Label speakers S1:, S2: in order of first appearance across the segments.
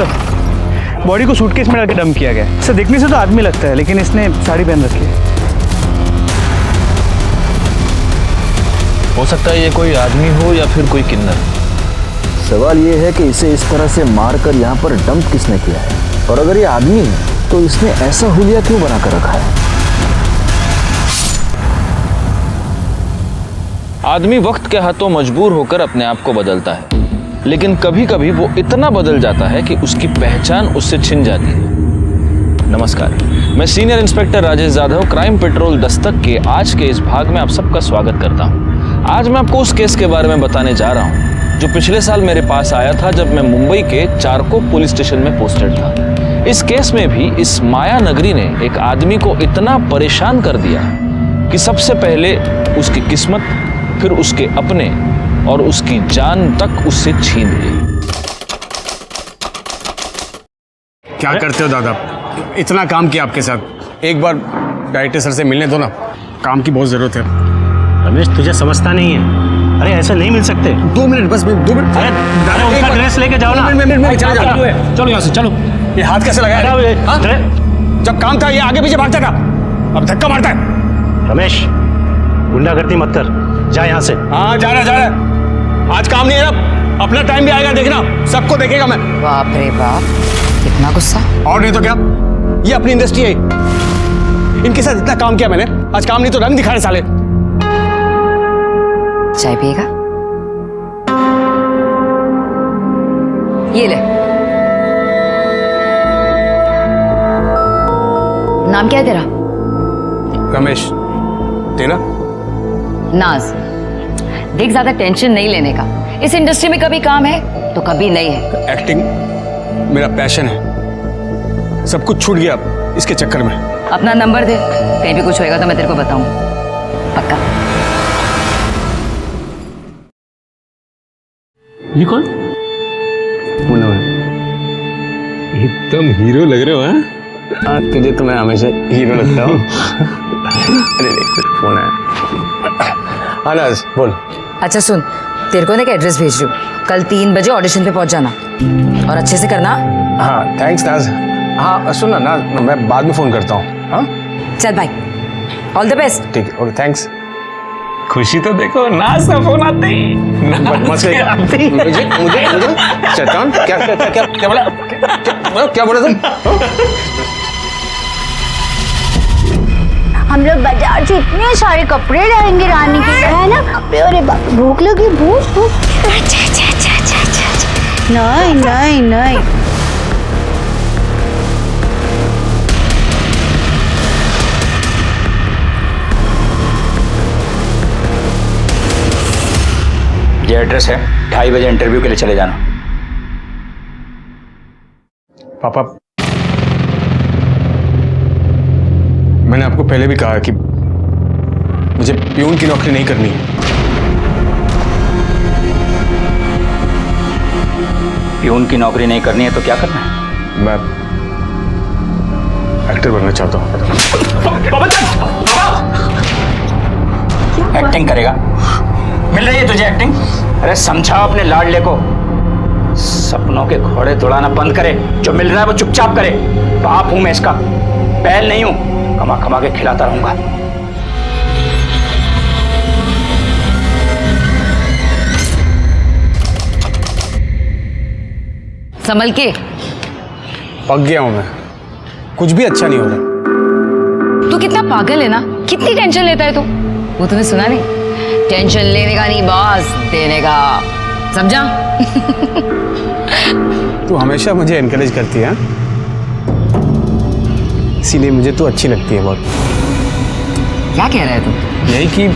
S1: Sir, body को suitcase में डाल के डंप किया गया है। सर देखने से तो आदमी लगता है, लेकिन इसने साड़ी पहन रखी है।
S2: हो सकता है ये कोई आदमी हो या फिर कोई किन्नर।
S3: सवाल ये है कि इसे इस तरह से मारकर यहाँ पर डंप किसने किया है, और अगर ये आदमी है तो इसने ऐसा हुलिया क्यों बना कर रखा है।
S2: आदमी वक्त के हाथों मजबूर होकर अपने आप को बदलता है, लेकिन कभी कभी वो इतना बदल जाता है कि उसकी पहचान उससे छिन जाती है। नमस्कार, मैं senior inspector Rajesh Jadhav, crime petrol Dastak के आज के इस भाग में आप सबका स्वागत करता हूं। आज मैं आपको उस केस के बारे में बताने जा रहा हूं जो पिछले साल मेरे पास आया था जब मैं मुंबई के चारकोप पुलिस स्टेशन में पोस्टेड था। इस केस में भी इस माया नगरी ने एक आदमी को इतना परेशान कर दिया कि सबसे पहले उसकी किस्मत, फिर उसके अपने और उसकी जान तक उससे छीन ली।
S4: क्या करते हो दादा, इतना काम किया आपके साथ, एक बार डायरेक्टर सर से मिलने दो ना, काम की बहुत जरूरत है।
S5: रमेश तुझे समझता नहीं है, अरे ऐसे नहीं मिल सकते।
S4: 2 मिनट बस, 2 मिनट।
S5: अरे दादा उनका ड्रेस लेके जाओ ना।
S4: चलो यहाँ से चलो। ये हाथ कैसे लगाया? जब काम था ये आगे पीछे भागता था, अब धक्का मारता है।
S5: रमेश गुंडागर्दी मत कर, जा यहाँ से।
S4: हाँ जा रहा। आज काम नहीं है ना, अपना टाइम भी आएगा देखना, सबको देखेगा मैं।
S6: बाप रे बाप, कितना गुस्सा।
S4: और नहीं तो क्या, ये अपनी इंडस्ट्री है, इनके साथ इतना काम किया मैंने, आज काम नहीं तो रंग दिखा रहे साले।
S6: चाय पिएगा? ये ले। नाम क्या है तेरा?
S4: रमेश। तेरा?
S6: नाज। देख, ज्यादा टेंशन नहीं लेने का, इस इंडस्ट्री में कभी काम है तो कभी नहीं है।
S4: एक्टिंग मेरा पैशन है, सब कुछ छूट गया इसके चक्कर में।
S6: अपना नंबर दे, कहीं भी कुछ होएगा तो मैं तेरे को बताऊं, पक्का।
S4: ये कौन? पूनम है। एकदम हीरो लग रहे हो। हाँ तुझे तो मैं हमेशा हीरो लगता हूँ। अरे देख फोन है। अनाज बोल।
S6: अच्छा सुन, तेरे को ना एक एड्रेस भेज रही हूँ, कल 3 बजे ऑडिशन पे पहुंच जाना और अच्छे से करना।
S4: हाँ थैंक्स नाज। हाँ सुन ना नाज, मैं बाद में फोन करता हूँ। हाँ
S6: चल भाई, ऑल द बेस्ट।
S4: ठीक है, ओके थैंक्स।
S1: खुशी तो देखो, नाज का फोन आते ही
S4: मुझे शैतान क्या बोला तुम?
S7: हम लोग बाजार से इतने सारे कपड़े लाएंगे रानी के लिए, है ना? अरे बाप, भूख लगी, भूख। नहीं।
S8: ये एड्रेस है, 2:30 बजे इंटरव्यू के लिए चले जाना।
S4: पापा, मैंने आपको पहले भी कहा कि मुझे प्यून की नौकरी नहीं करनी है।
S8: प्यून की नौकरी नहीं करनी है तो क्या करना है?
S4: मैं एक्टर बनना चाहता हूँ।
S8: एक्टिंग करेगा? मिल रही है तुझे एक्टिंग? अरे समझा अपने लाडले को, सपनों के घोड़े दौड़ाना बंद करे, जो मिल रहा है वो चुपचाप करे। बाप हूं मैं इसका, बैल नहीं हूं, कमा कमा के खिलाता रहूंगा।
S6: संभल के।
S4: पक गया हूं मैं, कुछ भी अच्छा नहीं हो रहा।
S6: तू कितना पागल है ना, कितनी टेंशन लेता है तू। वो तुम्हें सुना नहीं? टेंशन लेने का नहीं बॉस, देने का, समझा?
S4: तू हमेशा मुझे एनकरेज करती है, इसीलिए मुझे तू अच्छी लगती है बहुत।
S6: क्या कह रहा है तू?
S4: यही कि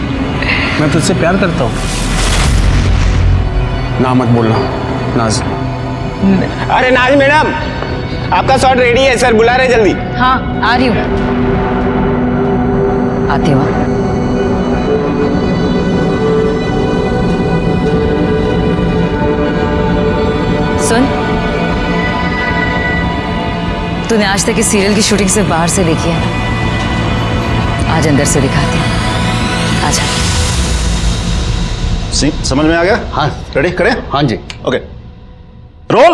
S4: मैं तुझसे प्यार करता हूँ। ना मत बोलना नाज। अरे नाज मैडम, आपका शॉट रेडी है, सर बुला रहे जल्दी।
S6: हाँ आ रही हूँ, आती हूँ। सुन, तूने आज तक इस सीरियल की शूटिंग सिर्फ बाहर से देखी है ना, आज अंदर से दिखाती हूँ। आजा।
S3: सीन समझ में आ गया? हाँ रेडी करें? हाँ जी ओके रोल।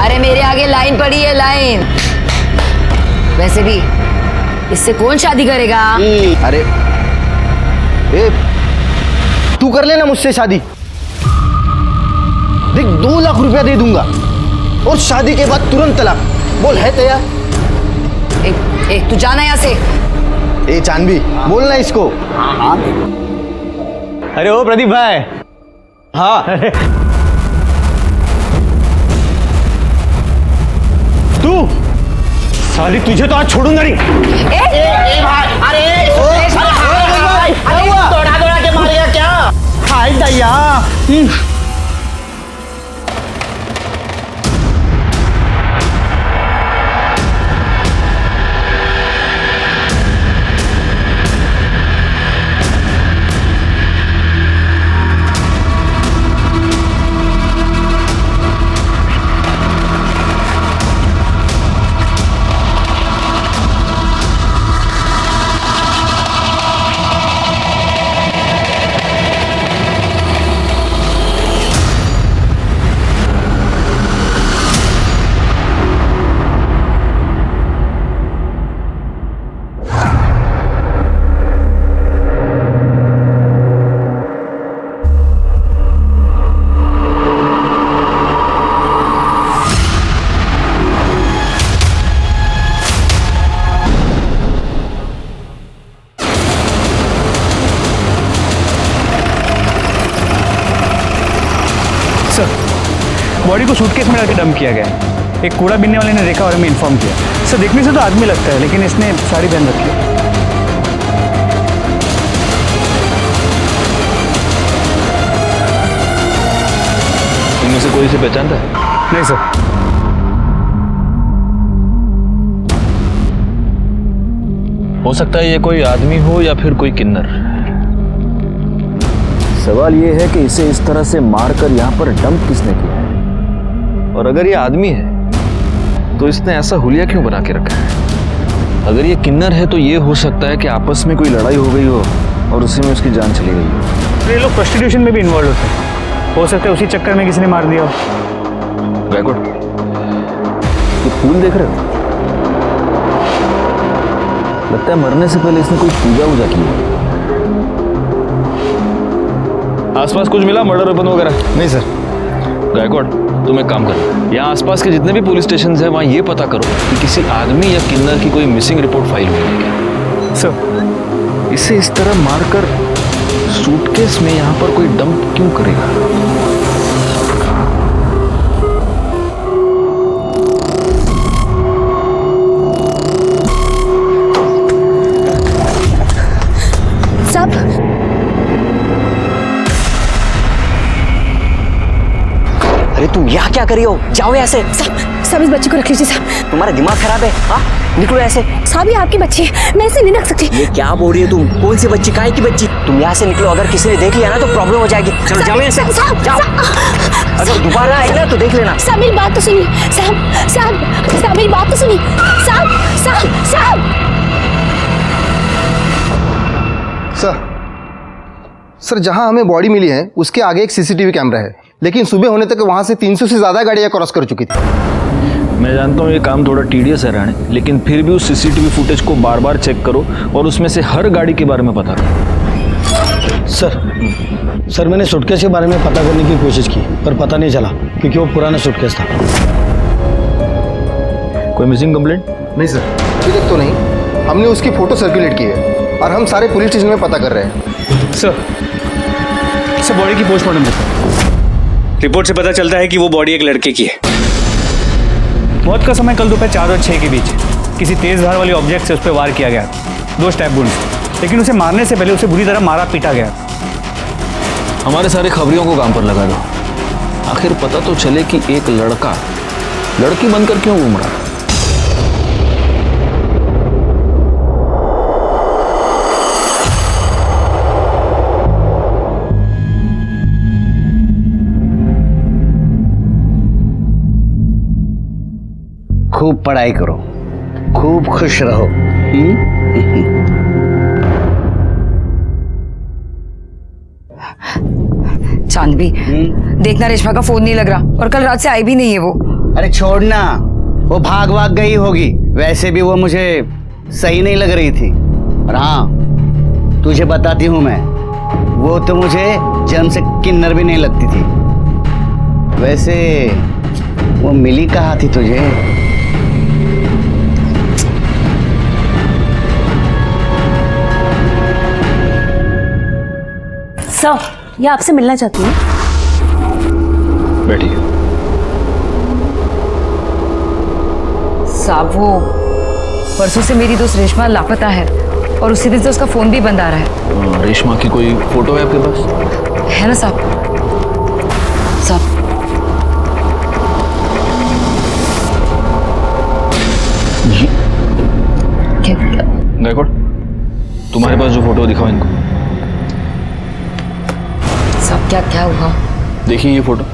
S6: लाइन पड़ी है, लाइन। वैसे भी इससे कौन शादी करेगा?
S3: अरे ए, तू कर लेना मुझसे शादी। देख 2 लाख रुपया दे दूंगा और शादी के बाद तुरंत तलाक। बोल है तैयार?
S6: एक तू जाना यहाँ से।
S3: ए चांदबी बोलना इसको।
S1: अरे ओ प्रदीप भाई। हाँ तू साली, तुझे तो आज छोड़ूंगा नहीं। दौड़ा के मारेगा क्या? हाय दैया।
S9: बॉडी को सूटकेस में डालकर डंप किया गया है। एक कूड़ा बीनने वाले ने देखा और हमें इन्फॉर्म किया। सर देखने से तो आदमी लगता है, लेकिन इसने साड़ी पहन रखी है।
S2: इनमें से कोई से पहचानता है?
S9: नहीं सर।
S2: हो सकता है ये कोई आदमी हो या फिर कोई किन्नर। सवाल ये है कि इसे इस तरह से मारकर यहाँ पर डंप किसने किया है? और अगर ये आदमी है तो इसने ऐसा हुलिया क्यों बना के रखा है? अगर ये किन्नर है तो ये हो सकता है कि आपस में कोई लड़ाई हो गई हो और उसी में उसकी जान चली गई हो।
S9: ये लोग प्रोस्टिट्यूशन में भी इन्वॉल्व होते हैं, हो सकता है उसी चक्कर में किसी ने मार दिया हो।
S2: बैकवर्ड, ये फूल देख रहे हो? लगता है मरने से पहले इसने कोई पूजा वूजा की है। आसपास कुछ मिला, मर्डर वेपन वगैरह?
S3: नहीं सर।
S2: गायकवाड़, तुम एक काम करो, यहाँ आसपास के जितने भी पुलिस स्टेशन हैं वहाँ ये पता करो कि किसी आदमी या किन्नर की कोई मिसिंग रिपोर्ट फाइल हुई है क्या।
S9: सर
S2: इसे इस तरह मारकर सूटकेस में यहाँ पर कोई डंप क्यों करेगा?
S7: सब
S1: अरे तुम यहाँ क्या करी हो? जाओ यहाँ से।
S7: सब इस बच्चे को रख लीजिए साहब।
S1: तुम्हारा दिमाग खराब है? हाँ निकलो ऐसे।
S7: साहब ये आपकी बच्ची है, मैं इसे नहीं रख सकती।
S1: ये क्या बोल रही है तुम? कौन सी बच्ची? काहे की बच्ची? तुम यहाँ से निकलो, अगर किसी ने देख लिया ना तो प्रॉब्लम हो जाएगी। चलो जाओ यहाँ से, जाओ। अगर दोबारा आए ना तो देख लेना।
S7: साहब मेरी बात तो सुनिए। साहब मेरी बात तो सुनिए। साहब
S3: सर जहां हमें बॉडी मिली है उसके आगे एक सीसीटीवी कैमरा है, लेकिन सुबह होने तक वहां से 300 से ज्यादा गाड़ियां क्रॉस कर चुकी थी।
S2: मैं जानता हूँ ये काम थोड़ा टीडियस है राणे, लेकिन फिर भी उस सीसीटीवी फुटेज को बार बार चेक करो और उसमें से हर गाड़ी के बारे में पता करो।
S10: सर मैंने सूटकेस के बारे में पता करने की कोशिश की पर पता नहीं चला क्योंकि वो पुराना सूटकेस था।
S2: कोई मिसिंग कंप्लेंट?
S3: नहीं सर, अभी तक तो नहीं। हमने उसकी फोटो सर्कुलेट की है और हम सारे पुलिस स्टेशन में पता कर रहे हैं।
S9: सर बॉडी की पोस्टमार्टम देखो। रिपोर्ट से पता चलता है कि वो बॉडी एक लड़के की है। मौत का समय कल दोपहर 4 और 6 के बीच किसी तेज धार वाली ऑब्जेक्ट से उस पर वार किया गया, 2 स्टैब वुंड्स, लेकिन उसे मारने से पहले उसे बुरी तरह मारा पीटा गया।
S2: हमारे सारे खबरियों को काम पर लगा दो, आखिर पता तो चले कि एक लड़का लड़की बनकर क्यों घूम रहा है।
S10: खूब पढ़ाई करो, खूब खुश रहो।
S6: चांदबी, देखना रेशमा का फोन नहीं लग रहा और कल रात से आई भी नहीं है वो।
S1: अरे छोड़ना, वो भाग भाग गई होगी। वैसे भी वो मुझे सही नहीं लग रही थी। और हाँ, तुझे बताती हूँ मैं, वो तो मुझे जन्म से किन्नर भी नहीं लगती थी। वैसे वो मिली कहाँ थी तुझे?
S11: सर, ये आपसे मिलना चाहती हूँ।
S2: बैठिए।
S6: साहब, वो परसों से मेरी दोस्त रेशमा लापता है और उसी दिन से उसका फोन भी बंद आ रहा है।
S2: रेशमा की कोई फोटो है आपके पास?
S6: है ना साहब? साहब, क्या
S2: गायकवाड़, तुम्हारे पास जो फोटो दिखाओ इनको।
S6: साहब, क्या क्या हुआ?
S2: देखिए ये फोटो।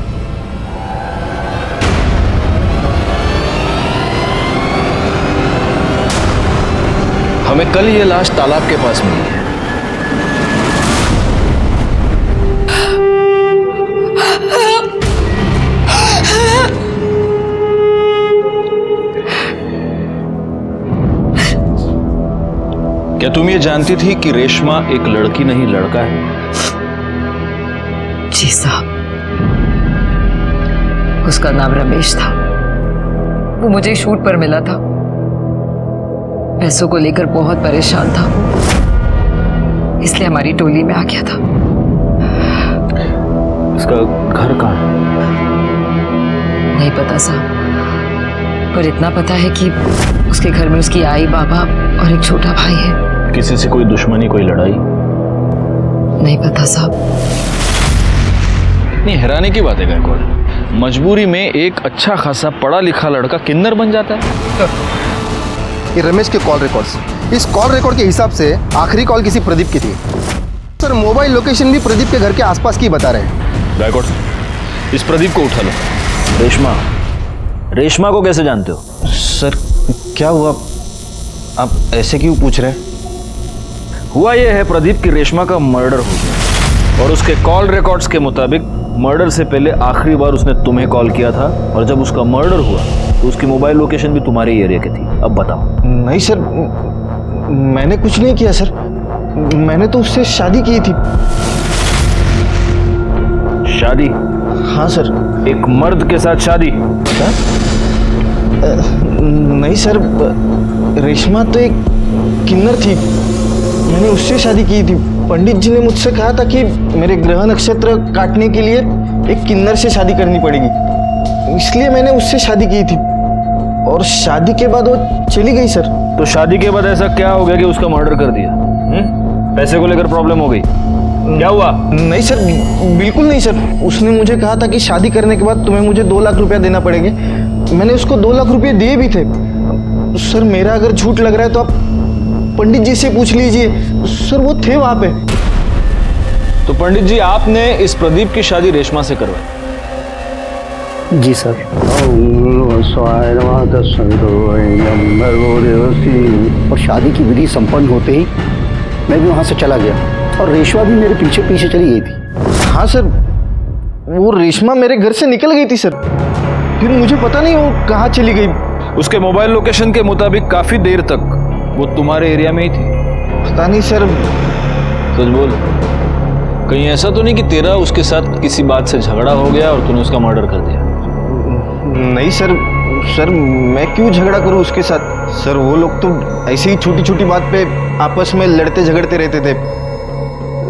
S2: हमें कल ये लाश तालाब के पास मिली है। क्या तुम ये जानती थी कि रेशमा एक लड़की नहीं लड़का है?
S6: जी साहब, उसका नाम रमेश था। वो मुझे शूट पर मिला था। पैसों को लेकर बहुत परेशान था, इसलिए हमारी टोली में आ गया था।
S2: इसका घर कहाँ है?
S6: नहीं पता साहब, पर इतना पता है कि उसके घर में उसकी आई, बाबा और एक छोटा भाई है।
S2: किसी से कोई दुश्मनी, कोई लड़ाई?
S6: नहीं पता साहब।
S2: इतनी हैरानी की बात है गायकवाड़, मजबूरी में एक अच्छा खासा पढ़ा लिखा लड़का किन्नर बन जाता है।
S3: ये रमेश के कॉल रिकॉर्ड्स, इस कॉल रिकॉर्ड के हिसाब से आखिरी कॉल किसी प्रदीप की थी सर। मोबाइल लोकेशन भी प्रदीप के घर के आसपास की बता रहे हैं।
S2: गायकवाड़, इस प्रदीप को उठा लो। रेशमा को कैसे जानते हो?
S10: सर क्या हुआ, आप ऐसे क्यों पूछ रहे हैं?
S2: हुआ यह है प्रदीप की रेशमा का मर्डर हो गया और उसके कॉल रिकॉर्ड्स के मुताबिक मर्डर से पहले आखिरी बार उसने तुम्हें कॉल किया था और जब उसका मर्डर हुआ तो उसकी मोबाइल लोकेशन भी तुम्हारे ही एरिया की थी। अब बताओ।
S10: नहीं सर, मैंने कुछ नहीं किया सर। मैंने तो उससे शादी की थी।
S2: शादी?
S10: हाँ सर।
S2: एक मर्द के साथ शादी?
S10: क्या? नहीं सर, रेशमा तो एक किन्नर थी, मैंने उससे शादी की थी। पंडित जी ने मुझसे कहा था कि मेरे ग्रह नक्षत्र काटने के लिए एक किन्नर से शादी करनी पड़ेगी, इसलिए मैंने उससे शादी की थी और शादी के बाद वो चली गई सर।
S2: तो शादी के बाद ऐसा क्या हो गया कि उसका मर्डर कर दिया? पैसे को लेकर प्रॉब्लम हो गई? क्या हुआ?
S10: नहीं सर, बिल्कुल नहीं सर। उसने मुझे कहा था कि शादी करने के बाद तुम्हें मुझे 2 लाख रुपया देना पड़ेंगे। मैंने उसको 2 लाख रुपये दिए भी थे सर। मेरा अगर झूठ लग रहा है तो आप पंडित जी से पूछ लीजिए सर, वो थे वहां पे।
S2: तो पंडित जी, आपने इस प्रदीप की शादी रेशमा से करवाई?
S10: जी सर।
S1: और शादी की विधि संपन्न होते ही मैं भी वहां से चला गया और रेशमा भी मेरे पीछे पीछे चली गई थी।
S10: हाँ सर, वो रेशमा मेरे घर से निकल गई थी सर, फिर मुझे पता नहीं वो कहाँ चली गई।
S2: उसके मोबाइल लोकेशन के मुताबिक काफी देर तक वो तुम्हारे एरिया में ही थी?
S10: पता नहीं सर।
S2: सच बोल, कहीं ऐसा तो नहीं कि तेरा उसके साथ किसी बात से झगड़ा हो गया और तूने उसका मर्डर कर दिया?
S10: नहीं सर, सर मैं क्यों झगड़ा करूं उसके साथ? सर वो लोग तो ऐसे ही छोटी छोटी बात पे आपस में लड़ते झगड़ते रहते थे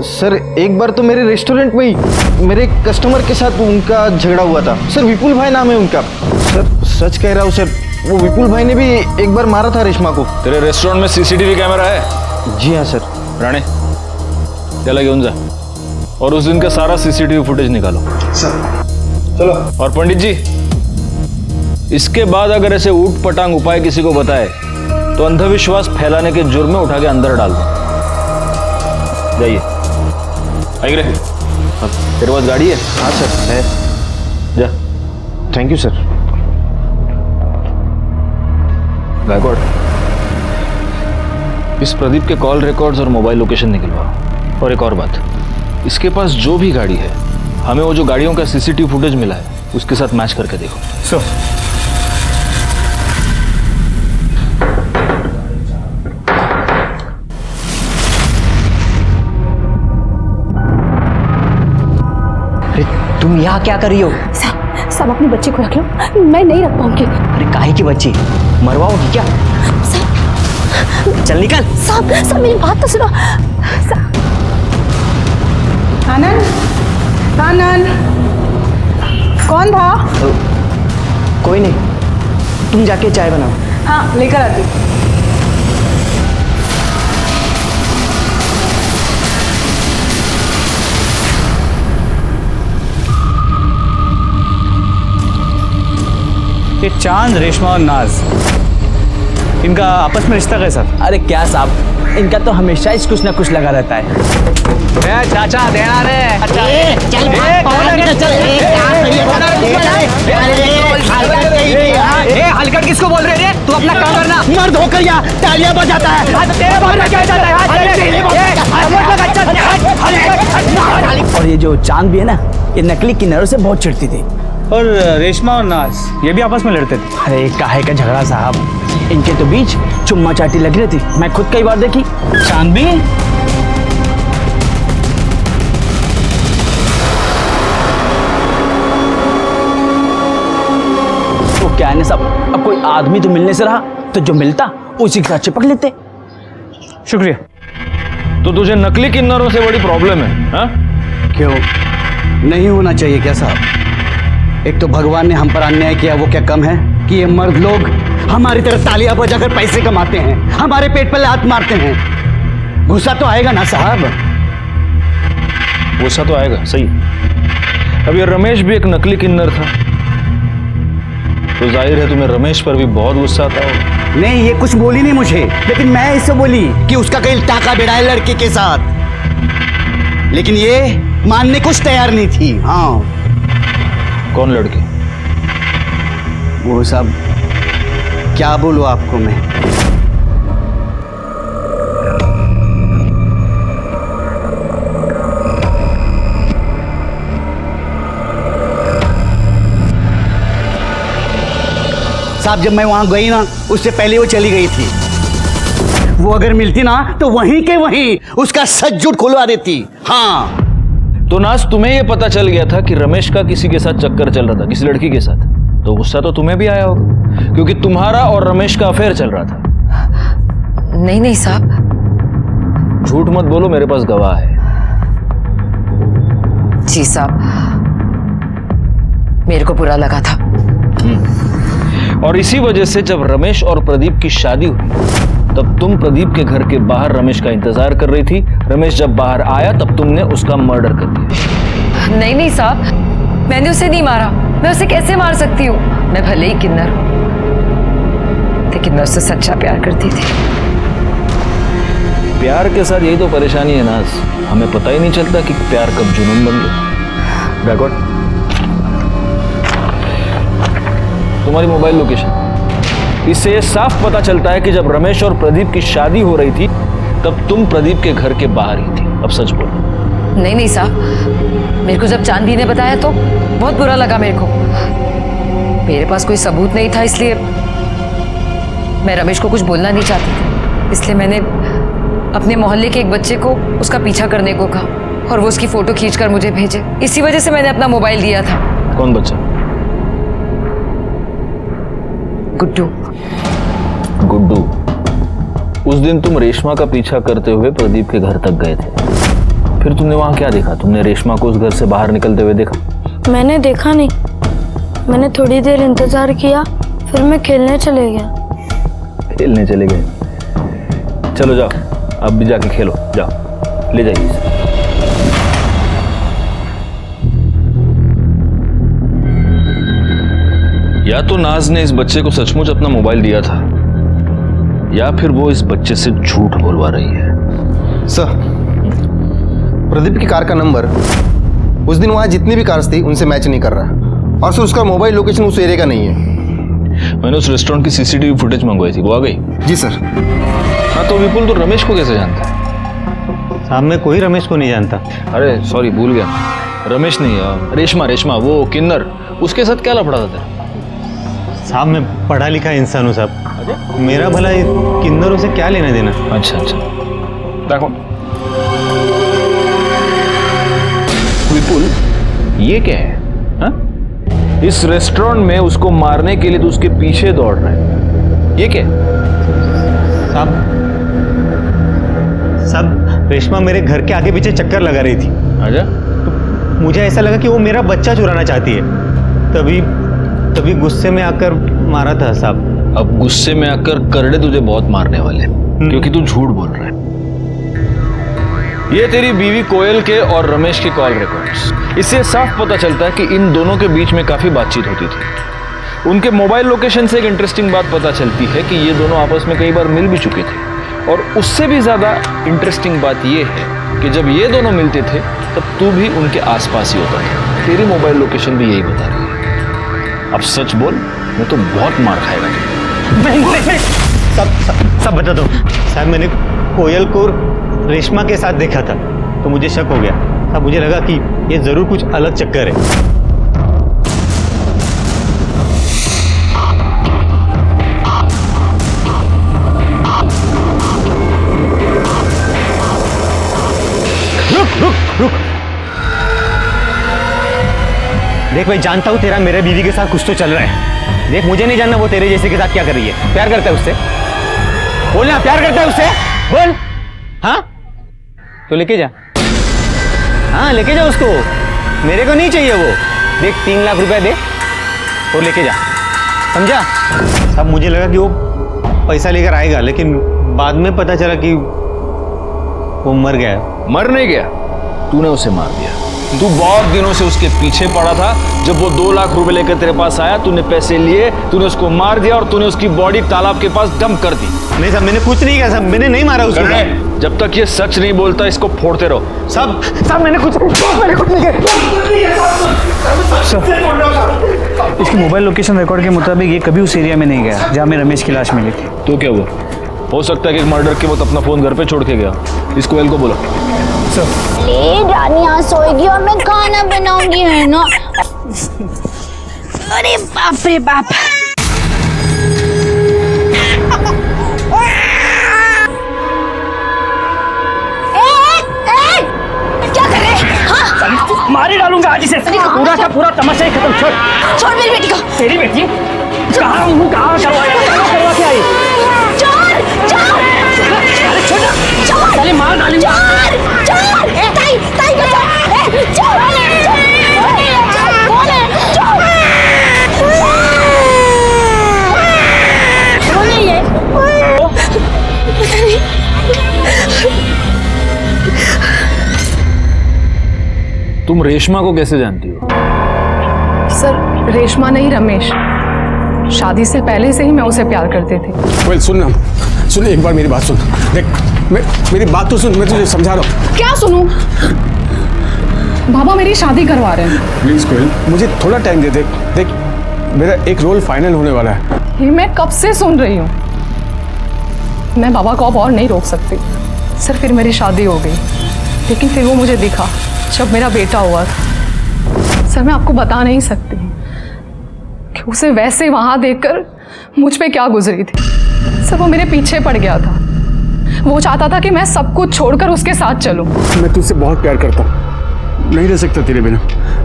S10: सर। एक बार तो मेरे रेस्टोरेंट में ही मेरे कस्टमर के साथ उनका झगड़ा हुआ था सर। विपुल भाई नाम है उनका सर। सच कह रहा हूँ सर, वो विपुल भाई ने भी एक बार मारा था रेशमा को।
S2: तेरे रेस्टोरेंट में सीसीटीवी कैमरा है?
S10: जी हाँ सर।
S2: राणे, चला घेऊन जा और उस दिन का सारा सीसीटीवी फुटेज निकालो।
S10: सर चलो।
S2: और पंडित जी, इसके बाद अगर ऐसे ऊट पटांग उपाय किसी को बताए तो अंधविश्वास फैलाने के जुर्म में उठा के अंदर डाल दो। जाइए। आइए, तेरे पास गाड़ी है?
S10: हाँ सर है।
S2: जा।
S10: Thank you sir.
S2: गायकवाड़, इस प्रदीप के कॉल रिकॉर्ड्स और मोबाइल लोकेशन निकलवाओ। और एक और बात, इसके पास जो भी गाड़ी है, हमें वो जो गाड़ियों का सीसीटीवी फुटेज मिला है उसके साथ मैच करके देखो।
S9: सर,
S1: तुम यहाँ क्या कर रही हो?
S11: सब अपने बच्चे को रख लो, मैं नहीं रख पाऊंगी।
S1: अरे काहे की बच्ची, मरवाओगी क्या? चल निकल।
S11: सब मेरी बात तो सुनो।
S12: आनंद, आनंद, कौन था?
S1: कोई नहीं, तुम जाके चाय बनाओ।
S12: हाँ, लेकर आती।
S9: ये चांद, रेशमा और नाज, इनका आपस में रिश्ता कैसा?
S1: अरे क्या साहब, इनका तो हमेशा ही कुछ ना कुछ लगा रहता है।
S9: चाचा देना रे।
S1: हलकट किसको बोल रहे हैं? तू अपना काम करना। मर्द होकर या तालियां बजाता है। और ये जो चांद भी है ना, ये नकली किन्नरों से बहुत चिढ़ती थी।
S9: और रेशमा और नाज ये भी आपस में लड़ते थे?
S1: अरे काहे का झगड़ा साहब, इनके तो बीच चुम्मा चाटी लग रही थी, मैं खुद कई बार देखी।
S9: चांद भी?
S1: तो क्या है ना साहब, अब कोई आदमी तो मिलने से रहा, तो जो मिलता उसी के साथ चिपक लेते।
S9: शुक्रिया।
S2: तो तुझे नकली किन्नरों से बड़ी प्रॉब्लम है? हाँ?
S1: क्यों नहीं होना चाहिए क्या साहब? एक तो भगवान ने हम पर अन्याय किया, वो क्या कम है कि ये मर्द लोग हमारी तरह तालियां बजाकर पैसे कमाते हैं, हमारे पेट पर लात मारते हैं। गुस्सा तो आएगा ना साहब?
S2: गुस्सा तो आएगा, सही। अब ये रमेश भी एक नकली किन्नर था, तो जाहिर है तुम्हें रमेश पर भी बहुत गुस्सा आता होगा।
S1: नहीं, ये कुछ बोली नहीं मुझे, लेकिन मैं इससे बोली कि उसका कहीं टाका बेड़ा है लड़के के साथ, लेकिन ये मानने कुछ तैयार नहीं थी। हाँ।
S2: कौन लड़के?
S1: वो सब क्या बोलूं आपको मैं। साहब जब मैं वहां गई ना, उससे पहले वो चली गई थी। वो अगर मिलती ना तो वहीं के वहीं उसका सच झूठ खुलवा देती। हाँ।
S2: तो नाज, तुम्हें यह पता चल गया था कि रमेश का किसी के साथ चक्कर चल रहा था, किसी लड़की के साथ, तो गुस्सा तो तुम्हें भी आया होगा, क्योंकि तुम्हारा और रमेश का अफेयर चल रहा था।
S6: नहीं साहब।
S2: झूठ मत बोलो, मेरे पास गवाह है।
S6: जी साहब, मेरे को बुरा लगा था।
S2: और इसी वजह से जब रमेश और प्रदीप की शादी हुई, तब तुम प्रदीप के घर के बाहर रमेश का इंतजार कर रही थी। रमेश जब बाहर आया तब तुमने उसका मर्डर कर दिया।
S6: नहीं साहब, मैंने उसे नहीं मारा। मैं उसे कैसे मार सकती हूँ? मैं भले ही किन्नर हूँ, लेकिन मैं उससे सच्चा प्यार करती थी।
S2: प्यार के साथ यही तो परेशानी है नाज, हमें पता ही नहीं चलता कि प्यार कब जुनून बन गया। बैकवर्ड, तुम्हारी मोबाइल लोकेशन, इससे ये साफ पता चलता है कि जब रमेश और प्रदीप की शादी हो रही थी तब तुम प्रदीप के घर के बाहर ही थी। अब सच बोलो।
S6: नहीं साहब, मेरे को जब चांदी ने बताया तो बहुत बुरा लगा मेरे को। मेरे पास कोई सबूत नहीं था, इसलिए मैं रमेश को कुछ बोलना नहीं चाहती थी। इसलिए मैंने अपने मोहल्ले के एक बच्चे को उसका पीछा करने को कहा और वो उसकी फोटो खींचकर मुझे भेजे। इसी वजह से मैंने अपना मोबाइल दिया था।
S2: कौन बच्चा?
S6: गुड्डू।
S2: गुड्डू। उस दिन तुम रेशमा का पीछा करते हुए प्रदीप के घर तक गए थे, फिर तुमने वहां क्या देखा? तुमने रेशमा को उस घर से बाहर निकलते हुए देखा?
S13: मैंने देखा नहीं, मैंने थोड़ी देर इंतजार किया, फिर मैं खेलने चले गया।
S2: खेलने चले गए? चलो जाओ, अब भी जाके खेलो, जाओ, ले जाइए इसे। या तो नाज ने इस बच्चे को सचमुच अपना मोबाइल दिया था, या फिर वो इस बच्चे से झूठ बोलवा रही है।
S10: सर, प्रदीप की कार का नंबर उस दिन वहां जितनी भी कार्स थी उनसे मैच नहीं कर रहा, और सर उसका मोबाइल लोकेशन उस एरिया का नहीं है।
S2: मैंने उस रेस्टोरेंट की सीसीटीवी फुटेज मंगवाई थी, वो आ गई?
S10: जी सर।
S2: हाँ, तो विपुल, तो रमेश को कैसे जानता है?
S5: साहब मैं कोई रमेश को नहीं जानता।
S2: अरे सॉरी, भूल गया, रमेश नहीं, रेशमा, वो किन्नर, उसके साथ क्या लफड़ा था तेरा?
S5: साहब मैं पढ़ा लिखा इंसान हूँ साहब, मेरा भला किन्नरों से क्या लेना देना।
S2: अच्छा, देखो विपुल, ये क्या है हा? इस रेस्टोरेंट में उसको मारने के लिए तो उसके पीछे दौड़ रहा है, ये क्या है?
S5: सब रेशमा मेरे घर के आगे पीछे चक्कर लगा रही थी।
S2: आजा।
S5: तो मुझे ऐसा लगा कि वो मेरा बच्चा चुराना चाहती है, तभी गुस्से में आकर मारा था साहब।
S2: अब गुस्से में आकर करड़े तुझे बहुत मारने वाले, क्योंकि तू झूठ बोल रहा है। ये तेरी बीवी कोयल के और रमेश के कॉल रिकॉर्ड्स। इससे साफ पता चलता है कि इन दोनों के बीच में काफी बातचीत होती थी। उनके मोबाइल लोकेशन से एक इंटरेस्टिंग बात पता चलती है कि ये दोनों आपस में कई बार मिल भी चुके थे। और उससे भी ज्यादा इंटरेस्टिंग बात यह है कि जब ये दोनों मिलते थे तब तू भी उनके आसपास ही होता था। तेरी मोबाइल लोकेशन भी यही बता रही है। अब सच बोल, मैं तो बहुत मार खाएगा।
S5: सब बता दो साहब। मैंने कोयल को रेशमा के साथ देखा था तो मुझे शक हो गया। अब मुझे लगा कि ये जरूर कुछ अलग चक्कर है। रुक। देख भाई, जानता हूं तेरा मेरे बीवी के साथ कुछ तो चल रहा है। देख, मुझे नहीं जानना वो तेरे जैसे के साथ क्या कर रही है। प्यार करता है उससे? बोलना, प्यार करता है उससे? बोल। हाँ तो लेके जा। हाँ लेके जा उसको, मेरे को नहीं चाहिए वो। देख 3 लाख रुपया दे और लेके जा, समझा? अब मुझे लगा कि वो पैसा लेकर आएगा, लेकिन बाद में पता चला कि वो मर गया।
S2: मर नहीं गया, तूने उसे मार दिया। तू बहुत दिनों से उसके पीछे पड़ा था। जब वो 2 लाख रुपए लेकर तेरे पास आया, तूने पैसे लिए, तूने उसको मार दिया और तूने उसकी बॉडी तालाब के पास डंप कर दी।
S5: नहीं साहब, मैंने कुछ नहीं किया साहब, मैंने नहीं मारा उसको।
S2: जब तक ये सच नहीं बोलता इसको फोड़ते रहो।
S5: साहब मैंने कुछ नहीं किया।
S9: इसकी मोबाइल लोकेशन रिकॉर्ड के मुताबिक ये कभी उस एरिया में नहीं गया जहाँ में रमेश की लाश मिली थी।
S2: तो क्या हुआ? हो सकता है कि मर्डर के वक्त अपना फोन घर पे छोड़ के गया। इस कोयल को बोलो।
S7: रानी यहाँ सोएगी और मैं खाना बनाऊंगी, है ना? अरे बाप रे बाप। क्या कर रहे हैं? हाँ?
S8: मारी डालूंगा आज इसे। पूरा का पूरा तमाशा ही खत्म।
S7: छोड़ मेरी बेटी को।
S8: तेरी बेटी कहाँ करवा के आई?
S7: चल मार डाली। ताई बचा।
S2: तुम रेशमा को कैसे जानती हो?
S11: सर, रेशमा नहीं, रमेश। शादी से पहले से ही मैं उसे प्यार करते थे।
S4: कोयल सुन एक बार मेरी बात सुन। देख, मेरी बात तो सुन, मैं तुझे समझा रहा हूँ।
S11: क्या सुनूं? बाबा मेरी शादी करवा रहे हैं।
S4: प्लीज कोयल, मुझे थोड़ा टाइम दे। देख मेरा एक रोल फाइनल होने वाला है।
S11: ये मैं कब से सुन रही हूँ। मैं बाबा को अब और नहीं रोक सकती। सर, फिर मेरी शादी हो गई, लेकिन फिर वो मुझे दिखा जब मेरा बेटा हुआ था। सर, मैं आपको बता नहीं सकती कि उसे वैसे वहां देखकर मुझ पे क्या गुजरी थी। सर, वो मेरे पीछे पड़ गया था। वो चाहता था कि मैं सब कुछ छोड़कर उसके साथ चलूं।
S4: मैं तुझसे बहुत प्यार करता हूँ, नहीं रह सकता तेरे बिना।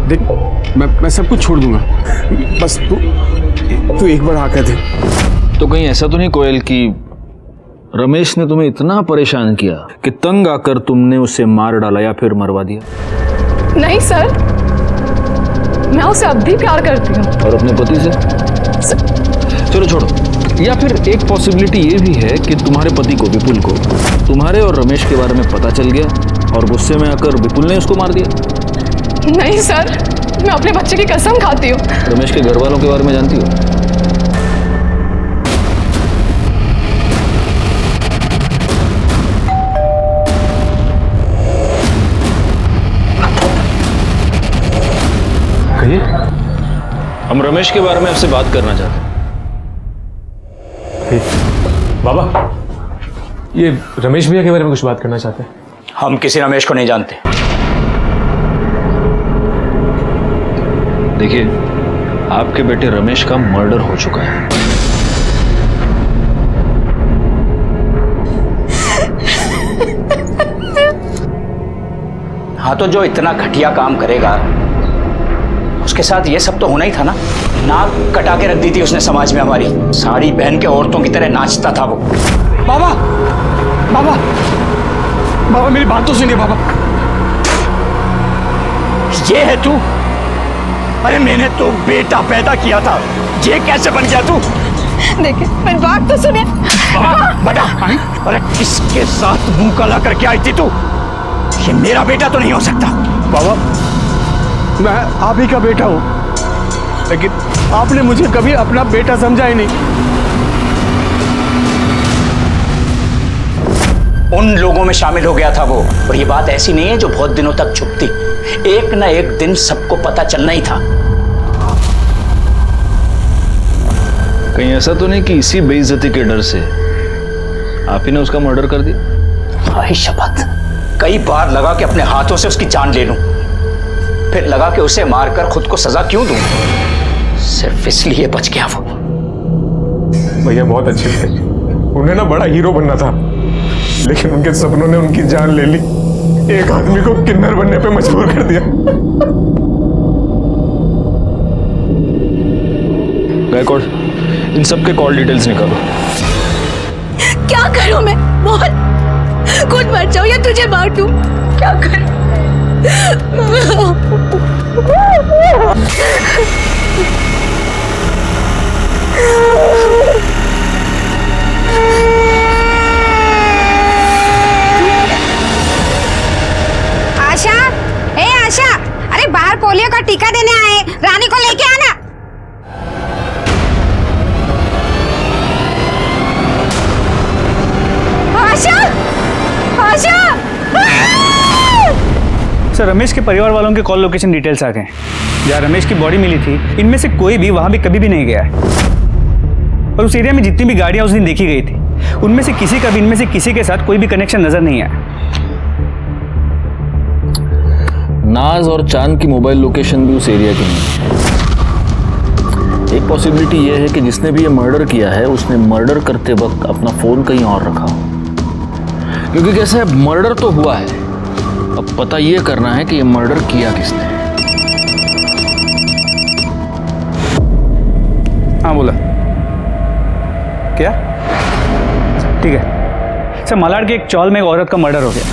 S4: देख, मैं सब कुछ छोड़ दूंगा, बस तू एक बार आकर दे।
S2: तो कहीं ऐसा तो नहीं कोयल कि रमेश ने तुम्हें इतना परेशान किया कि तंग आकर तुमने उसे मार डाला या फिर मरवा दिया?
S11: नहीं सर, मैं उसे अब भी प्यार करती हूँ।
S2: और अपने पति से? चलो छोड़ो। या फिर एक पॉसिबिलिटी ये भी है कि तुम्हारे पति को, विपुल को, तुम्हारे और रमेश के बारे में पता चल गया और गुस्से में आकर विपुल ने उसको मार दिया।
S11: नहीं सर, मैं अपने बच्चे की कसम खाती हूँ।
S2: रमेश के घर वालों के बारे में जानती हो?
S4: कहिए।
S2: हम रमेश के बारे में आपसे बात करना चाहते हैं।
S4: बाबा, ये रमेश भैया के बारे में कुछ बात करना चाहते हैं।
S8: हम किसी रमेश को नहीं जानते।
S2: देखिए, आपके बेटे रमेश का मर्डर हो चुका है।
S8: हाँ, तो जो इतना घटिया काम करेगा उसके साथ ये सब तो होना ही था ना। नाक कटा के रख दी थी उसने समाज में हमारी। साड़ी पहन के औरतों की तरह नाचता था वो।
S9: बाबा बाबा बाबा मेरी बात तो सुनिए बाबा।
S8: ये है तू? अरे मैंने तो बेटा पैदा किया था, ये कैसे बन गया तू?
S12: देखिए मेरी बात तो सुनिए।
S8: बेटा, अरे किसके साथ मुंह काला करके आई थी तू? ये मेरा बेटा तो नहीं हो सकता।
S9: बाबा मैं आप ही का बेटा हूं, लेकिन आपने मुझे कभी अपना बेटा समझा ही नहीं।
S8: उन लोगों में शामिल हो गया था वो, और ये बात ऐसी नहीं है जो बहुत दिनों तक छुपती। एक ना एक दिन सबको पता चलना ही था।
S2: कहीं ऐसा तो नहीं कि इसी बेइज्जती के डर से आप ही ने उसका मर्डर कर दिया?
S8: भाई शपथ, कई बार लगा कि अपने हाथों से उसकी जान ले लूं, फिर लगा कि उसे मारकर खुद को सजा क्यों दूं, सिर्फ इसलिए बच गया वो।
S4: भैया बहुत अच्छे थे, उन्हें ना बड़ा हीरो बनना था, लेकिन उनके सपनों ने उनकी जान ले ली। एक आदमी को किन्नर बनने पे मजबूर कर दिया।
S2: गायकवाड़, इन सब के कॉल डिटेल्स निकालो।
S13: क्या करूं मैं? मोहन, खुद मर जाऊं या तुझे मार दूं? क्या करूं?
S7: आशा, ए आशा, अरे बाहर पोलियो का टीका देने आए, रानी को लेके आना। आशा, आशा।
S9: सर, रमेश के परिवार वालों के कॉल लोकेशन डिटेल्स आ गए। जहाँ रमेश की बॉडी मिली थी, इनमें से कोई भी वहां भी कभी भी नहीं गया है। और उस एरिया में जितनी भी गाड़ियां उस दिन देखी गई थी, उनमें से किसी का भी इनमें से किसी के साथ कोई भी कनेक्शन नजर नहीं आया।
S2: नाज और चांद की मोबाइल लोकेशन भी उस एरिया की नहीं है। एक पॉसिबिलिटी यह है कि जिसने भी ये मर्डर किया है उसने मर्डर करते वक्त अपना फोन कहीं और रखा हो, क्योंकि कैसे है, मर्डर तो हुआ है, अब पता यह करना है कि ये मर्डर किया किसने।
S9: हाँ बोला क्या? ठीक है सर, मालाड के एक चौल में एक औरत का मर्डर हो गया।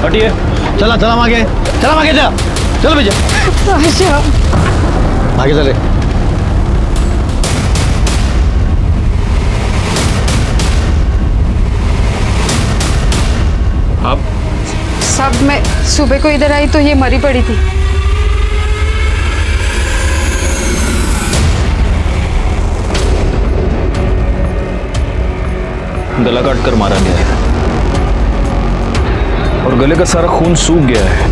S9: हटिए।
S1: चला चला आगे, चला आगे, जा चलो भैया, आगे चले।
S2: आप
S12: सब मैं सुबह को इधर आई तो ये मरी पड़ी थी।
S2: गला काट कर मारा गया है और गले का सारा खून सूख गया है,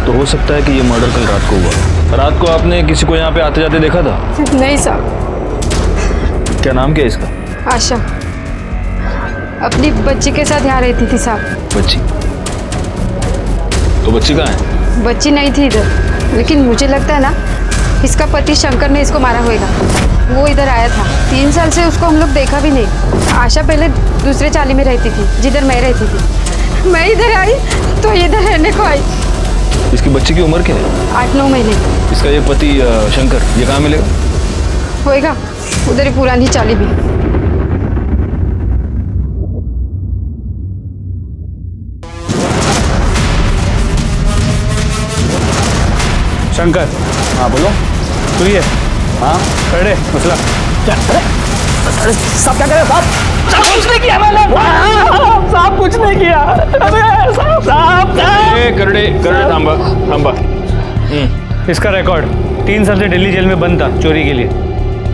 S2: तो हो सकता है कि ये मर्डर कल रात को हुआ। रात को आपने किसी को यहाँ पे आते जाते देखा था?
S12: नहीं साहब।
S2: क्या नाम क्या है इसका?
S12: आशा, अपनी बच्ची के साथ यहाँ रहती थी साहब।
S2: बच्ची? तो बच्ची कहाँ है?
S12: बच्ची नहीं थी इधर, लेकिन मुझे लगता है ना इसका पति शंकर ने इसको मारा होगा। वो इधर आया था, 3 साल से उसको हम लोग देखा भी नहीं। आशा पहले दूसरे चाली में रहती थी जिधर मैं रहती थी। मैं इधर आई तो इधर रहने को आई।
S2: इसकी बच्ची की उम्र क्या है?
S12: 8-9 महीने।
S2: इसका ये पति शंकर, ये कहाँ मिलेगा?
S12: होएगा उधर ही पुरानी चाली भी।
S9: शंकर।
S2: हाँ बोलो।
S9: तू ये?
S2: हाँ
S9: खड़े मसला
S1: क्या? अरे साहब क्या करे साहब? साहब कुछ नहीं किया मैंने, साहब कुछ नहीं किया। अरे साहब
S2: करड़े थांबा थांबा।
S9: इसका रिकॉर्ड 3 साल से दिल्ली जेल में बंद था चोरी के लिए,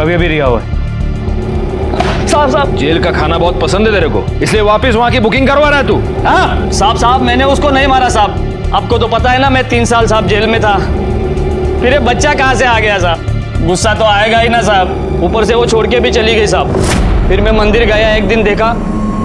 S9: अभी अभी रिहा हुआ है।
S2: साहब जेल का खाना बहुत पसंद है तेरे को, इसलिए वापस वहाँ की बुकिंग करवा रहा है तू?
S5: हाँ साहब मैंने उसको नहीं मारा साहब, आपको तो पता है ना मैं 3 साल साहब जेल में था। फिर ये बच्चा कहाँ से आ गया साहब? गुस्सा तो आएगा ही ना साहब, ऊपर से वो छोड़ के भी चली गई साहब। फिर मैं मंदिर गया, एक दिन देखा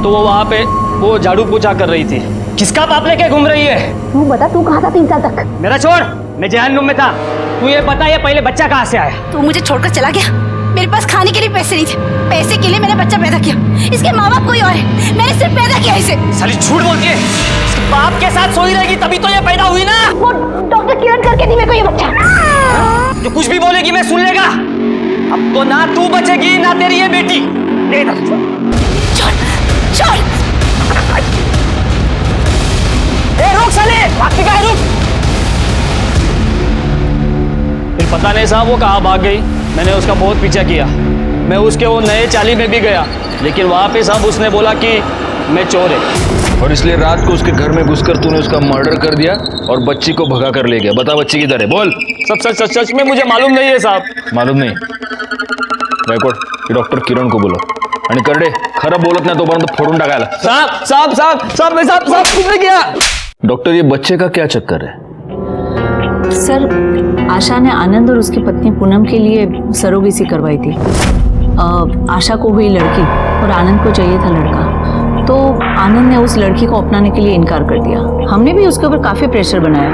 S5: तो वो वहाँ पे वो झाड़ू पोछा कर रही थी। किसका बाप लेके घूम रही है?
S7: तू बता, तू कहाँ था 3 साल तक?
S5: मेरा छोड़, मैं जहन्नुम में था। तू ये बता, ये पहले बच्चा कहाँ से आया?
S13: तू मुझे छोड़कर चला गया।
S7: मेरे पास खाने के लिए पैसे नहीं थे, पैसे के लिए मैंने बच्चा पैदा किया। इसके माँ बाप कोई और है, मैंने सिर्फ पैदा किया इसे।
S5: साली झूठ बोलती है, इसके बाप के साथ सोई रहेगी तभी तो ये पैदा हुई ना।
S7: वो डॉक्टर किरण करके दी मेरे को ये बच्चा।
S5: जो कुछ भी बोलेगी मैं सुन लेगा। अब तो ना तू बचेगी ना तेरी ये बेटी। दे इधर।
S7: छोड़।
S5: ए रुक साले, भागती कहाँ है, रुक। फिर पता नहीं साहब वो कहाँ भाग गई। मैंने उसका बहुत पीछा किया, मैं उसके वो नए चाली में भी गया, लेकिन वहां पे साहब उसने बोला कि मैं चोर है।
S2: और इसलिए रात को उसके घर में घुसकर तूने उसका मर्डर कर दिया और बच्ची को भगा कर ले गया। बता बच्ची किधर है, बोल।
S5: सब सच सच सच में मुझे मालूम नहीं है साहब।
S2: मालूम नहीं? डॉक्टर किरण को बोलो आणि करडे खरं बोलत नाही तोपर्यंत फोडून टाकायला।
S5: साहब साहब साहब साहब मैं साहब साहब कुछ नहीं किया।
S2: डॉक्टर ये बच्चे का क्या चक्कर है?
S14: सर, आशा ने आनंद और उसकी पत्नी पूनम के लिए सरोगेसी करवाई थी। आशा को हुई लड़की और आनंद को चाहिए था लड़का, तो आनंद ने उस लड़की को अपनाने के लिए इनकार कर दिया। हमने भी उसके ऊपर काफ़ी प्रेशर बनाया,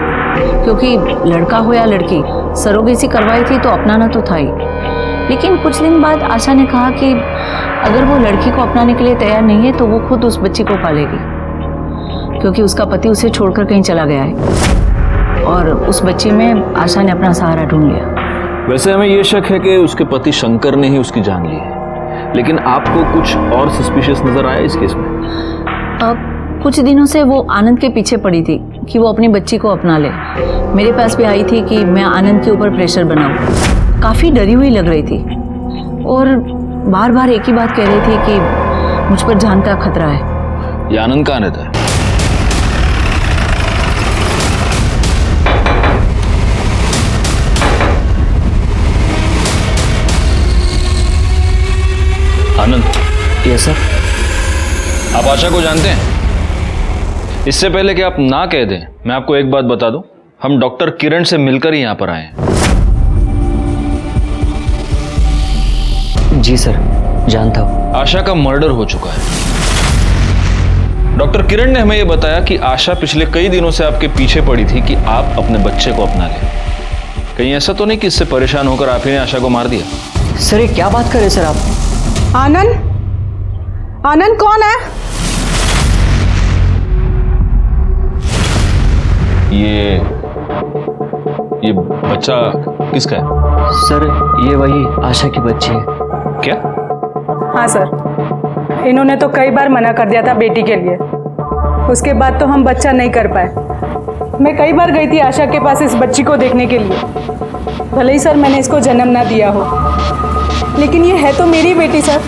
S14: क्योंकि लड़का हो या लड़की, सरोगेसी करवाई थी तो अपनाना तो था ही। लेकिन कुछ दिन बाद आशा ने कहा कि अगर वो लड़की को अपनाने के लिए तैयार नहीं है तो वो खुद उस बच्ची को पालेगी, क्योंकि उसका पति उसे छोड़कर कहीं चला गया है। और उस बच्ची में आशा ने अपना सहारा ढूंढ लिया।
S2: वैसे हमें यह शक है कि उसके पति शंकर ने ही उसकी जान ली है, लेकिन आपको कुछ और सस्पिशियस नजर आया इस केस में?
S14: अब कुछ दिनों से वो आनंद के पीछे पड़ी थी कि वो अपनी बच्ची को अपना ले। मेरे पास भी आई थी कि मैं आनंद के ऊपर प्रेशर बनाऊं। काफ़ी डरी हुई लग रही थी और बार बार एक ही बात कह रही थी कि मुझ पर जान का खतरा है।
S2: ये आनंद कहाँ रहता है? आनंद।
S5: Yes sir.
S2: आप आशा को जानते हैं? इससे पहले कि आप ना कह दें, मैं आपको एक बात बता दूं, हम डॉक्टर किरण से मिलकर ही यहां पर आए हैं।
S5: जी सर, जानता हूं।
S2: आशा का मर्डर हो चुका है। डॉक्टर किरण ने हमें यह बताया कि आशा पिछले कई दिनों से आपके पीछे पड़ी थी कि आप अपने बच्चे को अपना लें। कहीं ऐसा तो नहीं कि इससे परेशान होकर आप ही ने आशा को मार दिया?
S5: सर ये क्या बात कर रहे सर आप?
S11: आनंद, आनंद कौन है?
S2: ये बच्चा किसका है?
S5: सर ये वही आशा की बच्ची है।
S2: क्या?
S11: हाँ सर, इन्होंने तो कई बार मना कर दिया था बेटी के लिए, उसके बाद तो हम बच्चा नहीं कर पाए। मैं कई बार गई थी आशा के पास इस बच्ची को देखने के लिए। भले ही सर मैंने इसको जन्म ना दिया हो, लेकिन ये है तो मेरी बेटी सर।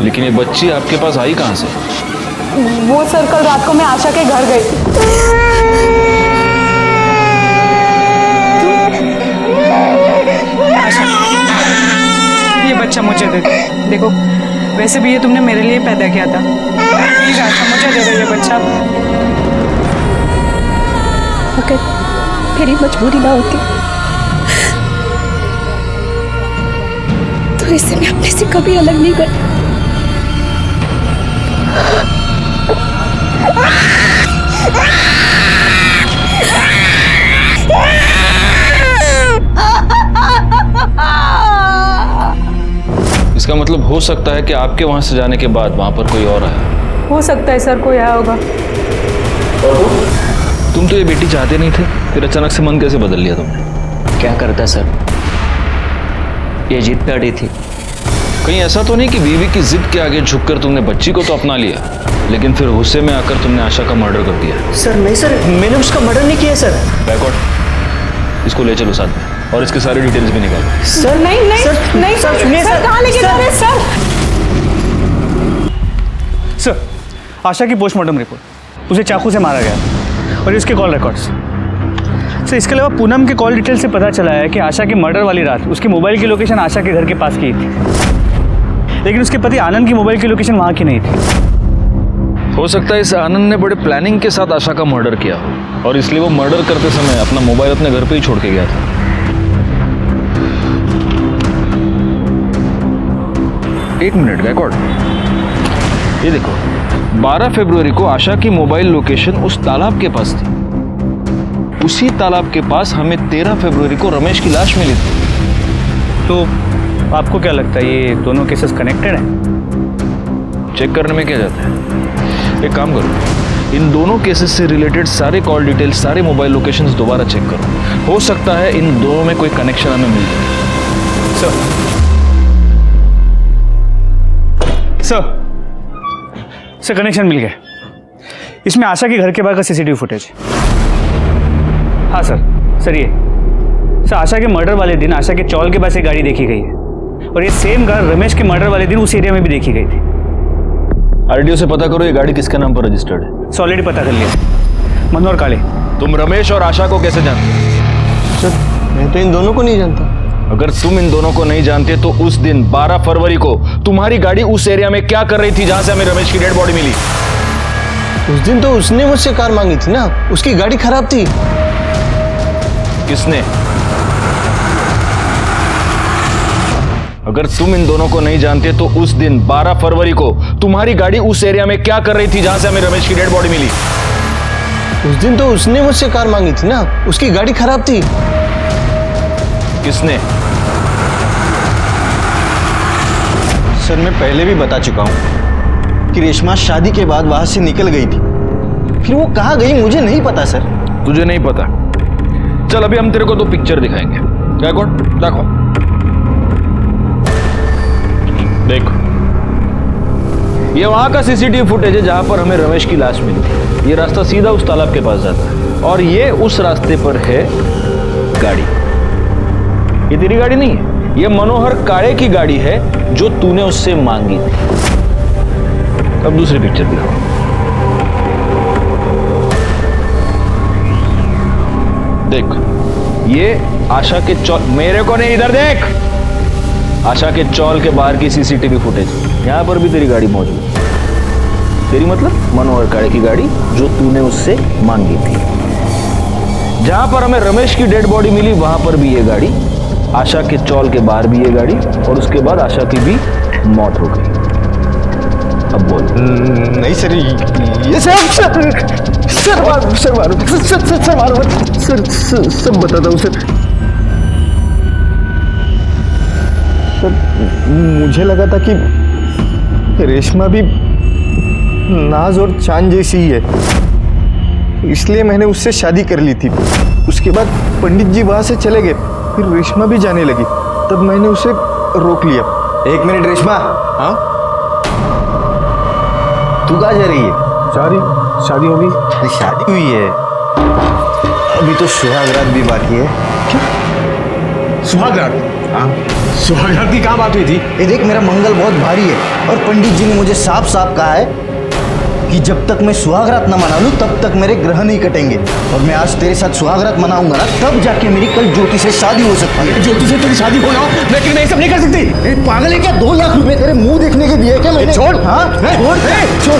S2: लेकिन ये बच्ची आपके पास आई कहां से?
S11: वो सर कल रात को मैं आशा के घर गई थी। ये बच्चा मुझे दे दो। देखो वैसे भी ये तुमने मेरे लिए पैदा किया था, प्लीज आशा मुझे दे दो ये बच्चा।
S13: अगर मेरी मजबूरी ना होती तो इससे मैं अपने से कभी अलग नहीं करती।
S2: इसका मतलब हो सकता है कि आपके वहां से जाने के बाद वहां पर कोई और आया।
S11: हो सकता है सर कोई आया होगा।
S2: तुम तो ये बेटी चाहते नहीं थे, फिर अचानक से मन कैसे बदल लिया तुमने?
S5: क्या करता सर, ये जिद पे अड़ी थी।
S2: कहीं ऐसा तो नहीं कि बीवी की जिद के आगे झुककर तुमने बच्ची को तो अपना लिया, लेकिन फिर गुस्से में आकर तुमने आशा का मर्डर कर दिया?
S5: सर नहीं सर, मैंने उसका मर्डर नहीं किया सर।
S2: बैकआउट, इसको ले चलो साथ में और इसके सारे डिटेल्स भी निकालो।
S11: सर नहीं नहीं
S5: सर,
S11: नहीं
S5: सर, सुनिए
S11: सर,
S5: सर,
S11: कहाँ लेके जा रहे हैं सर?
S9: सर आशा की पोस्टमार्टम रिपोर्ट, उसे चाकू से मारा गया और इसके कॉल रिकॉर्ड्स। सर इसके अलावा पूनम के कॉल डिटेल से पता चला है कि आशा की मर्डर वाली रात उसकी मोबाइल की लोकेशन आशा के घर के पास की थी, लेकिन उसके पति आनंद की मोबाइल की लोकेशन वहां की नहीं थी।
S2: हो सकता है इस आनंद ने बड़े प्लानिंग के साथ आशा का मर्डर किया हो और इसलिए वो मर्डर करते समय अपना मोबाइल अपने घर पे ही छोड़ के गया था। एक मिनट गायकवाड़, ये देखो 12 फरवरी को आशा की मोबाइल लोकेशन उस तालाब के पास थी। उसी तालाब के पास हमें 13 फरवरी को रमेश की लाश मिली थी।
S9: तो आपको क्या लगता है ये दोनों केसेस कनेक्टेड हैं?
S2: चेक करने में क्या जाता है? एक काम करो, इन दोनों केसेस से रिलेटेड सारे कॉल डिटेल्स, सारे मोबाइल लोकेशंस दोबारा चेक करो। हो सकता है इन दोनों में कोई कनेक्शन हमें मिल जाए।
S9: सर कनेक्शन मिल गया। इसमें आशा के घर के बाहर का सीसीटीवी फुटेज है। हाँ सर ये सर आशा के मर्डर वाले दिन आशा के चौल के पास एक गाड़ी देखी गई है और ये सेम कार रमेश के मर्डर वाले दिन उस एरिया में भी देखी गई थी।
S2: आरटीओ से पता करो ये गाड़ी किसके नाम पर रजिस्टर्ड है।
S9: सो ऑलरेडी पता कर लिया। मनोहर काले।
S2: तुम रमेश और आशा को कैसे जानते हो?
S10: सर मैं तो इन दोनों को नहीं जानता।
S2: अगर तुम इन दोनों को नहीं जानते तो उस दिन 12 फरवरी को तुम्हारी गाड़ी उस एरिया में क्या कर रही थी जहां से हमें रमेश की डेड बॉडी मिली?
S10: उस दिन तो उसने मुझसे कार मांगी थी ना, उसकी गाड़ी खराब थी।
S2: किसने? अगर तुम इन दोनों को नहीं जानते तो उस दिन 12 फरवरी को तुम्हारी गाड़ी उस एरिया में क्या कर रही थी जहां से हमें रमेश की डेड बॉडी मिली?
S10: उस दिन तो उसने मुझसे कार मांगी थी ना, उसकी गाड़ी खराब थी।
S2: किसने?
S10: सर मैं पहले भी बता चुका हूं कि रेशमा शादी के बाद वहां से निकल गई थी। फिर वो कहां गई मुझे नहीं पता सर।
S2: तुझे नहीं पता? चल अभी हम तेरे को 2 पिक्चर दिखाएंगे। क्या कौन? देखो देखो, ये वहां का सीसीटीवी फुटेज है जहां पर हमें रमेश की लाश मिली थी। ये रास्ता सीधा उस तालाब के पास जाता है और ये उस रास्ते पर है गाड़ी। ये तेरी गाड़ी नहीं है, ये मनोहर काळे की गाड़ी है जो तूने उससे मांगी थी। अब दूसरी पिक्चर दिखाओ। देख, ये आशा के चौल, मेरे को नहीं, इधर देख, आशा के चौल के बाहर की सीसीटीवी फुटेज। यहां पर भी तेरी गाड़ी मौजूद है। तेरी मतलब मनोहर काळे की गाड़ी जो तूने उससे मांगी थी। जहां पर हमें रमेश की डेड बॉडी मिली वहां पर भी ये गाड़ी, आशा के चौल के बाहर भी ये गाड़ी, और उसके बाद आशा की भी मौत हो गई। अब बोल।
S10: नहीं सर, ये सब बताता हूँ सर। मुझे लगा था कि रेशमा भी नाज और चांद जैसी ही है, इसलिए मैंने उससे शादी कर ली थी। उसके बाद पंडित जी वहां से चले गए, फिर रेशमा भी जाने लगी, तब मैंने उसे रोक लिया।
S3: 1 मिनट रेशमा।
S10: हाँ
S3: तू कहाँ जा रही है?
S10: शादी हो गई?
S3: शादी हुई है, अभी तो सुहागरात भी बाकी है।
S10: सुहागरात? हाँ, सुहागरात की कहाँ बात हुई थी?
S3: ये देख, मेरा मंगल बहुत भारी है और पंडित जी ने मुझे साफ साफ कहा है कि जब तक मैं सुहागरात न मना लूं तब तक मेरे ग्रह नहीं कटेंगे। और मैं आज तेरे साथ सुहागरात मनाऊंगा ना, तब जाके मेरी कल ज्योति से शादी हो सकती है।
S10: ज्योति से तेरी शादी हो जाओ, लेकिन मैं ये सब नहीं कर सकती।
S3: पागल है क्या? 2 लाख रुपए तेरे मुंह देखने के दिए क्या मैंने?
S10: छोड़।
S3: हाँ छोड़।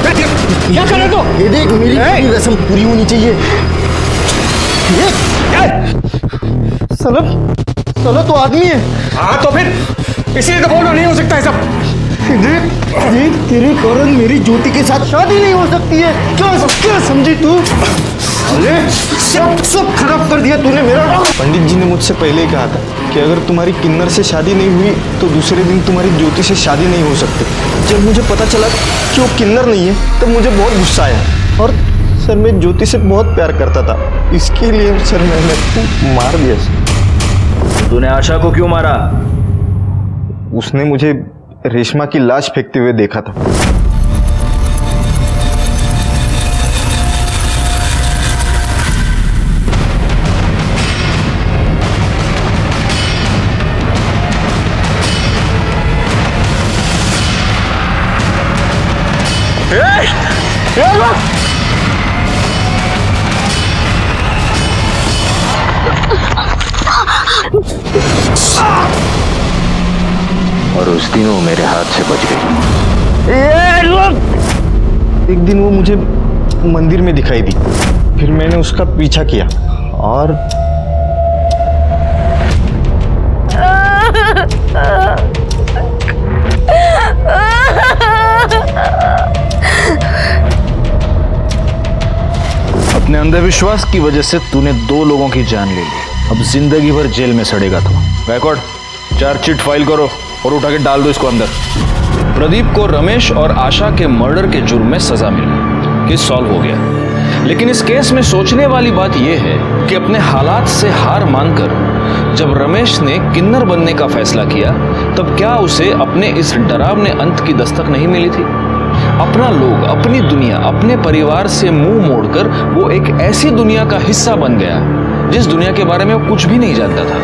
S10: क्या कर रहे हो?
S3: ये देख, मेरी रस्म पूरी होनी चाहिए। साला तो आदमी है।
S10: हाँ तो फिर इसीलिए तो बोल रहा नहीं हो सकता है सब।
S3: देख तेरे कारण मेरी ज्योति के साथ शादी नहीं हो सकती है। क्या समझी तू? अरे सब खराब कर दिया तूने मेरा।
S10: पंडित जी ने मुझसे पहले ही कहा था कि अगर तुम्हारी किन्नर से शादी नहीं हुई तो दूसरे दिन तुम्हारी ज्योति से शादी नहीं हो सकती। जब मुझे पता चला कि वो किन्नर नहीं है तब मुझे बहुत गुस्सा आया। और सर मैं ज्योति से बहुत प्यार करता था, इसके लिए सर मैंने मार दिया सर।
S2: तूने आशा को क्यों मारा?
S10: उसने मुझे रेशमा की लाश फेंकते हुए देखा था।
S3: और उस दिन वो मेरे हाथ से बच गई।
S10: एक दिन वो मुझे मंदिर में दिखाई दी, फिर मैंने उसका पीछा किया और
S2: अपने अंधविश्वास की वजह से तूने 2 लोगों की जान ले ली। अब जिंदगी भर जेल में सड़ेगा तू। रिकॉर्ड चार्जशीट फाइल करो। और उठा के डाल दो इसको अंदर। प्रदीप को रमेश और आशा के मर्डर के जुर्म में सजा मिल गई, केस सॉल्व हो गया। लेकिन इस केस में सोचने वाली बात यह है कि अपने हालात से हार मानकर जब रमेश ने किन्नर बनने का फैसला किया, तब क्या उसे अपने इस डरावने अंत की दस्तक नहीं मिली थी? अपना लोग, अपनी दुनिया, अपने परिवार से मुंह मोड़कर वो एक ऐसी दुनिया का हिस्सा बन गया जिस दुनिया के बारे में वो कुछ भी नहीं जानता था।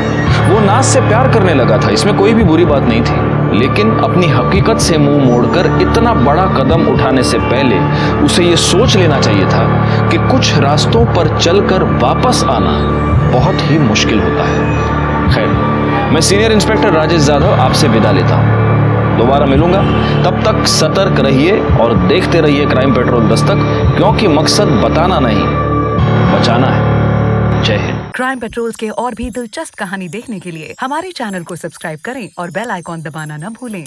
S2: वो नाज से प्यार करने लगा था, इसमें कोई भी बुरी बात नहीं थी, लेकिन अपनी हकीकत से मुंह मोड़कर इतना बड़ा कदम उठाने से पहले उसे ये सोच लेना चाहिए था कि कुछ रास्तों पर चलकर वापस आना बहुत ही मुश्किल होता है। खैर, मैं सीनियर इंस्पेक्टर राजेश यादव आपसे विदा लेता हूँ। दोबारा मिलूंगा, तब तक सतर्क रहिए और देखते रहिए क्राइम पेट्रोल दस्तक, क्योंकि मकसद बताना नहीं, बचाना है। जय हिंद।
S15: क्राइम पेट्रोल के और भी दिलचस्प कहानी देखने के लिए हमारे चैनल को सब्सक्राइब करें और बेल आइकॉन दबाना न भूलें।